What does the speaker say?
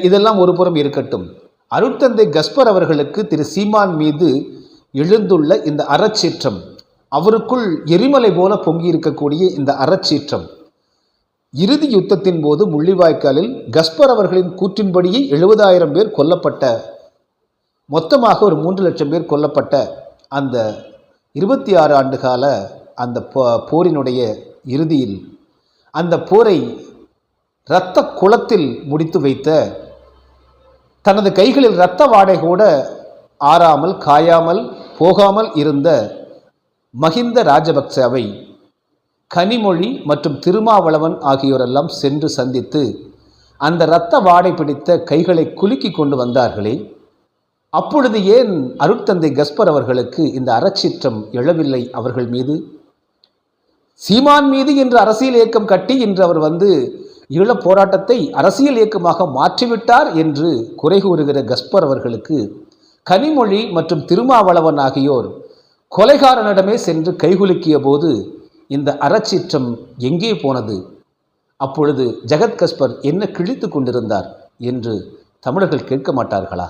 இதெல்லாம் ஒரு புறம் இருக்கட்டும். அருட்தந்தை கஸ்பர் அவர்களுக்கு திரு சீமான் மீது எழுந்துள்ள இந்த அறச்சீற்றம், அவருக்குள் எரிமலை போல பொங்கி இருக்கக்கூடிய இந்த அறச்சீற்றம், இறுதி யுத்தத்தின் போது முள்ளிவாய்க்காலில் கஸ்பர் அவர்களின் கூற்றின்படியே 70,000 பேர் கொல்லப்பட்ட, மொத்தமாக ஒரு 3 லட்சம் பேர் கொல்லப்பட்ட அந்த 26 ஆண்டு கால அந்த போரினுடைய இறுதியில் அந்த போரை இரத்த குளத்தில் முடித்து வைத்த, தனது கைகளில் இரத்த வாடை கூட ஆறாமல் காயாமல் போகாமல் இருந்த மஹிந்த ராஜபக்சவை கனிமொழி மற்றும் திருமாவளவன் ஆகியோரெல்லாம் சென்று சந்தித்து அந்த இரத்த வாடை பிடித்த கைகளை குலுக்கி கொண்டு வந்தார்களே, அப்பொழுது ஏன் அருட்தந்தை கஸ்பர் அவர்களுக்கு இந்த அறச்சீற்றம் எழவில்லை அவர்கள் மீது? சீமான் மீது இன்று அரசியல் இயக்கம் கட்டி இன்று அவர் ஈழப் போராட்டத்தை அரசியல் இயக்கமாக மாற்றிவிட்டார் என்று குறை கூறுகிற கஸ்பர் அவர்களுக்கு கனிமொழி மற்றும் திருமாவளவன் ஆகியோர் கொலைகாரனிடமே சென்று கைகுலுக்கிய போது இந்த அறச்சீற்றம் எங்கே போனது? அப்பொழுது ஜகத் கஸ்பர் என்ன கிழித்து கொண்டிருந்தார் என்று தமிழர்கள் கேட்க மாட்டார்களா?